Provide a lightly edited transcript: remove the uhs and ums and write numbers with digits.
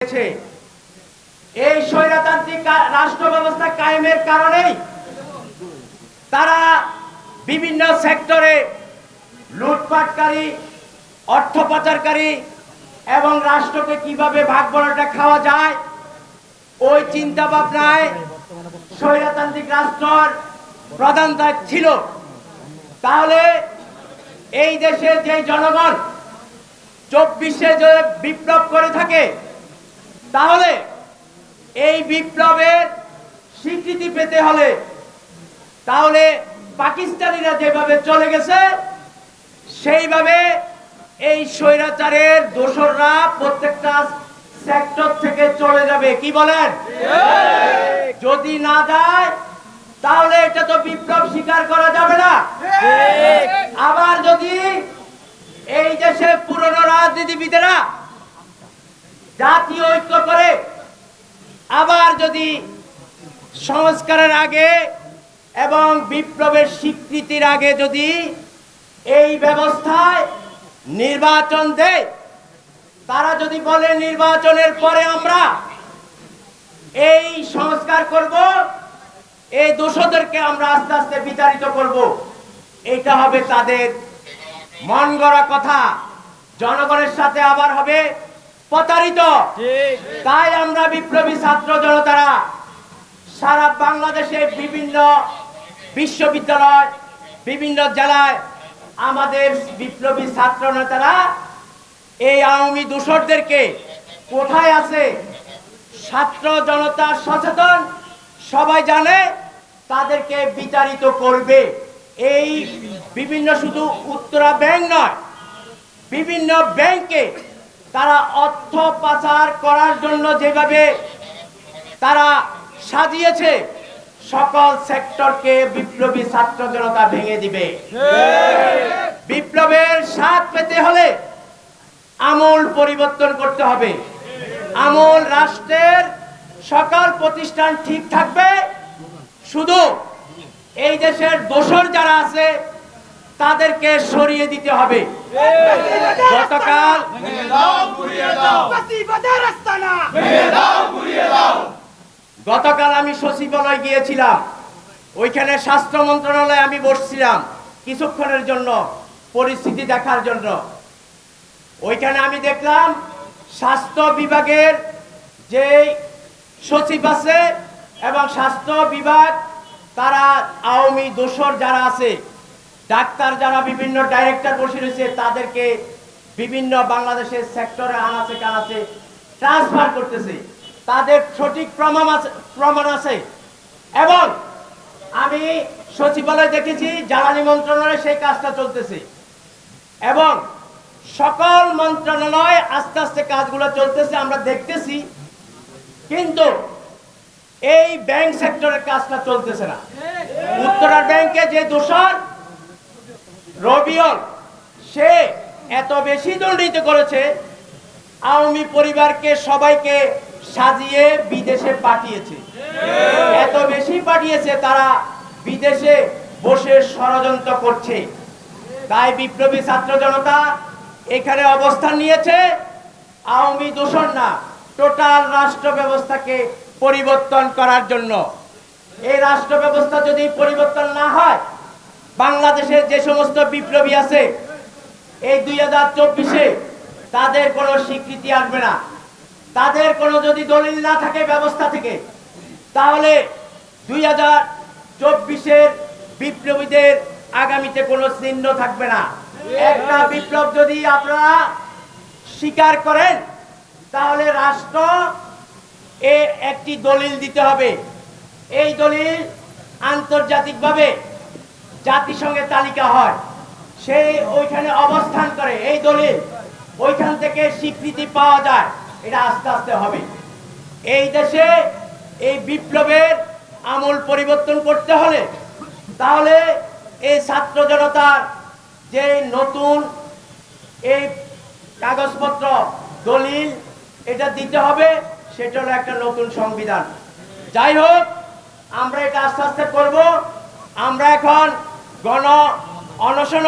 হয়েছে। এই স্বৈরতান্ত্রিক রাষ্ট্র ব্যবস্থা কায়েমের কারণেই তারা বিভিন্ন সেক্টরে লুটপাটকারী, অর্থ পাচারকারী এবং রাষ্ট্রকে কিভাবে ভাগ বড়টা খাওয়া যায় ওই চিন্তা ভাবনায় স্বৈরতান্ত্রিক রাষ্ট্রের প্রধান দায়িত্ব ছিল। তাহলে এই দেশের যে জনগণ 24-এ যে বিপ্লব করে থাকে, তাহলে এই বিপ্লবের স্বীকৃতি পেতে হলে তাহলে পাকিস্তানিরা যেভাবে চলে গেছে সেইভাবে এই স্বৈরাচারের দোসররা প্রত্যেকটা সেক্টর থেকে চলে যাবে। কি বলেন? যদি না যায় তাহলে এটা তো বিপ্লব স্বীকার করা যাবে না। আবার যদি এই দেশে পুরনো রাজনীতিবিদেরা জাতীয় ঐক্য করে আবার যদি সংস্কারের আগে এবং বিপ্লবের স্বীকৃতির আগে যদি এই ব্যবস্থায় নির্বাচন দেয়, তারা যদি বলে নির্বাচনের পরে আমরা এই সংস্কার করব, এই দোষদেরকে আমরা আস্তে আস্তে বিতাড়িত করব, এটা হবে তাদের মন গড়া কথা, জনগণের সাথে আবার হবে প্রতারিত। তাই আমরা বিপ্লবী ছাত্র জনতারা সারা বাংলাদেশের বিভিন্ন বিশ্ববিদ্যালয়, বিভিন্ন জেলায় আমাদের বিপ্লবী ছাত্র নেতারা এই আওয়ামী দোসরদেরকে কোথায় আছে ছাত্র জনতা সচেতন, সবাই জানে, তাদেরকে বিতাড়িত করবে। এই বিভিন্ন শুধু উত্তরা ব্যাংক নয়, বিভিন্ন ব্যাংকে তারা অর্থ পাচার করার জন্য যেভাবে তারা সাজিয়েছে, সকল সেক্টরকে বিপ্লবী ছাত্র জনতা ভেঙে দিবে। বিপ্লবের স্বাদ পেতে হলে আমূল পরিবর্তন করতে হবে। আমূল রাষ্ট্রের সকল প্রতিষ্ঠান ঠিক থাকবে, শুধু এই দেশের দোসর যারা আছে তাদেরকে সরিয়ে দিতে হবে। গতকাল আমি সচিবালয় গিয়েছিলাম, ওইখানে স্বাস্থ্য মন্ত্রণালয়ে আমি বসছিলাম কিছুক্ষণের জন্য পরিস্থিতি দেখার জন্য। ওইখানে আমি দেখলাম স্বাস্থ্য বিভাগের যে সচিব আছে এবং স্বাস্থ্য বিভাগ তারা আওয়ামী দোসর যারা আছে, ডাক্তার যারা বিভিন্ন ডাইরেক্টর বসে রয়েছে, তাদেরকে বিভিন্ন বাংলাদেশের সেক্টরে আনাচে কানাচে ট্রান্সফার করতেছে। তাদের সঠিক প্রমাণ আছে। এবং আমি সচিবালয় দেখেছি, জ্বালানি মন্ত্রণালয়ে সেই কাজটা চলতেছে এবং সকল মন্ত্রণালয় আস্তে আস্তে কাজগুলো চলতেছে, আমরা দেখতেছি। কিন্তু এই ব্যাংক সেক্টরের কাজটা চলতেছে না। উত্তরার ব্যাংকে যে দোসর রবিউল, সে এত বেশি দুর্নীত করেছে, আওয়ামী পরিবারকে সবাইকে সাজিয়ে বিদেশে পাঠিয়েছে। এত বেশি পাঠিয়েছে, তারা বিদেশে বসে ষড়যন্ত্র করছে। তাই বিপ্লবী ছাত্র জনতা এখানে অবস্থান নিয়েছে আওয়ামী দোসর না, টোটাল রাষ্ট্র ব্যবস্থাকে পরিবর্তন করার জন্য। এই রাষ্ট্র ব্যবস্থা যদি পরিবর্তন না হয়, বাংলাদেশের যে সমস্ত বিপ্লবী আছে এই 2024-এ তাদের কোনো স্বীকৃতি আসবে না। তাদের কোনো যদি দলিল না থাকে ব্যবস্থা থেকে, তাহলে 2024-এর বিপ্লবীদের আগামীতে কোনো চিহ্ন থাকবে না। একটা বিপ্লব যদি আপনারা স্বীকার করেন, তাহলে রাষ্ট্র একটি দলিল দিতে হবে। এই দলিল আন্তর্জাতিকভাবে জাতিসংঘের তালিকা হয়, সেই ওইখানে অবস্থান করে, এই দলিল ওইখান থেকে স্বীকৃতি পাওয়া যায়। এটা আস্তে আস্তে হবে। এই দেশে এই বিপ্লবের আমূল পরিবর্তন করতে হলে তাহলে এই ছাত্র জনতার যে নতুন এই কাগজপত্র দলিল এটা দিতে হবে, সেটা হলো একটা নতুন সংবিধান। যাই হোক, আমরা এটা আস্তে আস্তে করব। আমরা এখন গণ অনশন